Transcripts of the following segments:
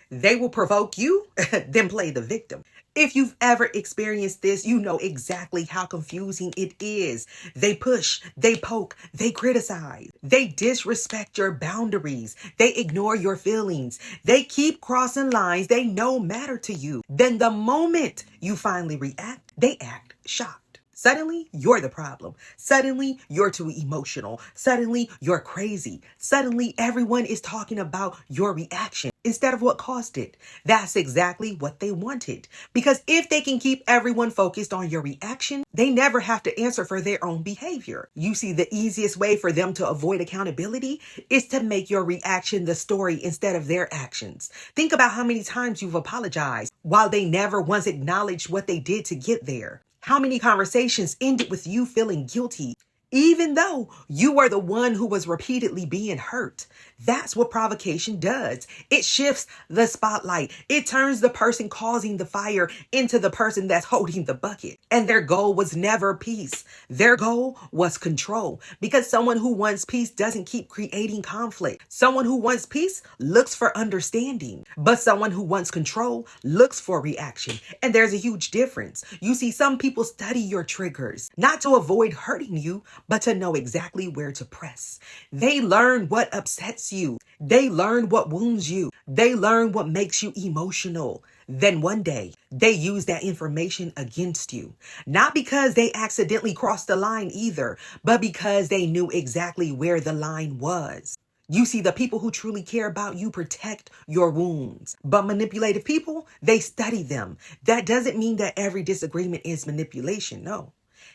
They will provoke you, then play the victim. If you've ever experienced this, you know exactly how confusing it is. They push, they poke, they criticize, they disrespect your boundaries, they ignore your feelings, they keep crossing lines they know matter to you. Then the moment you finally react, they act shocked. Suddenly, you're the problem. Suddenly, you're too emotional. Suddenly, you're crazy. Suddenly, everyone is talking about your reaction instead of what caused it. That's exactly what they wanted. Because if they can keep everyone focused on your reaction, they never have to answer for their own behavior. You see, the easiest way for them to avoid accountability is to make your reaction the story instead of their actions. Think about how many times you've apologized while they never once acknowledged what they did to get there. How many conversations ended with you feeling guilty, even though you were the one who was repeatedly being hurt? That's what provocation does. It shifts the spotlight. It turns the person causing the fire into the person that's holding the bucket. And their goal was never peace. Their goal was control. Because someone who wants peace doesn't keep creating conflict. Someone who wants peace looks for understanding. But someone who wants control looks for reaction. And there's a huge difference. You see, some people study your triggers, not to avoid hurting you, but to know exactly where to press. They learn what upsets you. They learn what wounds you. They learn what makes you emotional. Then one day, they use that information against you. Not because they accidentally crossed the line either, but because they knew exactly where the line was. You see, the people who truly care about you protect your wounds. But manipulative people, they study them. That doesn't mean that every disagreement is manipulation. No.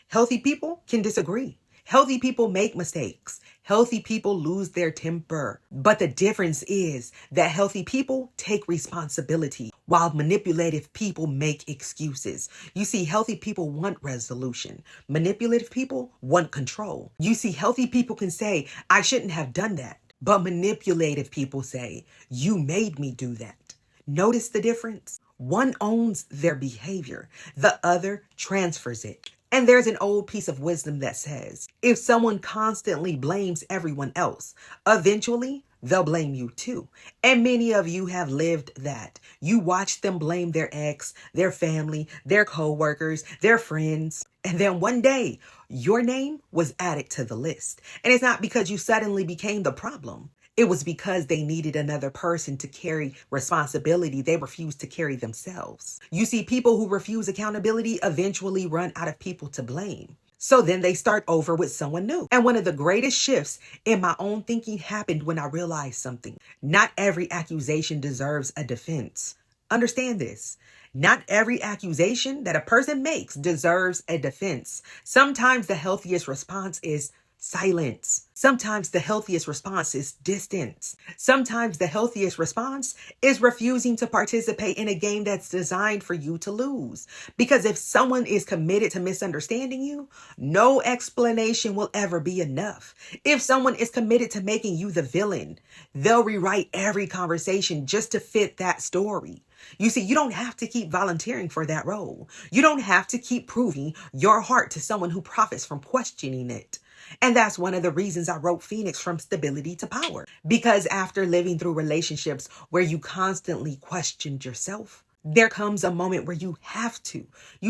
Healthy people can disagree. Healthy people make mistakes. Healthy people lose their temper. But the difference is that healthy people take responsibility while manipulative people make excuses. You see, healthy people want resolution. Manipulative people want control. You see, healthy people can say, I shouldn't have done that. But manipulative people say, you made me do that. Notice the difference? One owns their behavior. The other transfers it. And there's an old piece of wisdom that says, if someone constantly blames everyone else, eventually they'll blame you too. And many of you have lived that. You watch them blame their ex, their family, their coworkers, their friends. And then one day, your name was added to the list. And it's not because you suddenly became the problem. It was because they needed another person to carry responsibility they refused to carry themselves. You see, people who refuse accountability eventually run out of people to blame. So then they start over with someone new. And one of the greatest shifts in my own thinking happened when I realized something. Not every accusation deserves a defense. Understand this. Not every accusation that a person makes deserves a defense. Sometimes the healthiest response is silence. Sometimes the healthiest response is distance. Sometimes the healthiest response is refusing to participate in a game that's designed for you to lose. Because if someone is committed to misunderstanding you, no explanation will ever be enough. If someone is committed to making you the villain, they'll rewrite every conversation just to fit that story. You see, you don't have to keep volunteering for that role. You don't have to keep proving your heart to someone who profits from questioning it. And that's one of the reasons I wrote Phoenix from Stability to Power. Because after living through relationships where you constantly questioned yourself, there comes a moment where you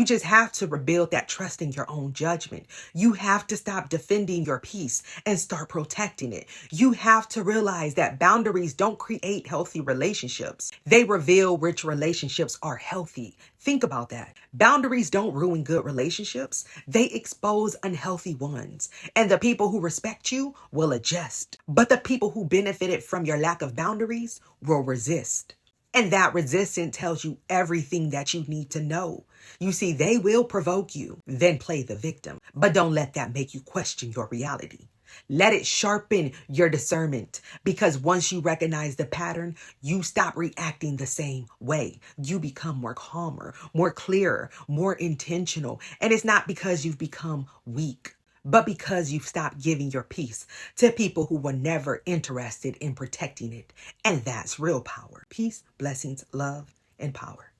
just have to rebuild that trust in your own judgment. You have to stop defending your peace and start protecting it. You have to realize that boundaries don't create healthy relationships. They reveal which relationships are healthy. Think about that. Boundaries don't ruin good relationships. They expose unhealthy ones. And the people who respect you will adjust. But the people who benefited from your lack of boundaries will resist. And that resistance tells you everything that you need to know. You see, they will provoke you, then play the victim. But don't let that make you question your reality. Let it sharpen your discernment, because once you recognize the pattern, you stop reacting the same way. You become more calmer, more clearer, more intentional. And it's not because you've become weak, but because you've stopped giving your peace to people who were never interested in protecting it. And that's real power. Peace, blessings, love, and power.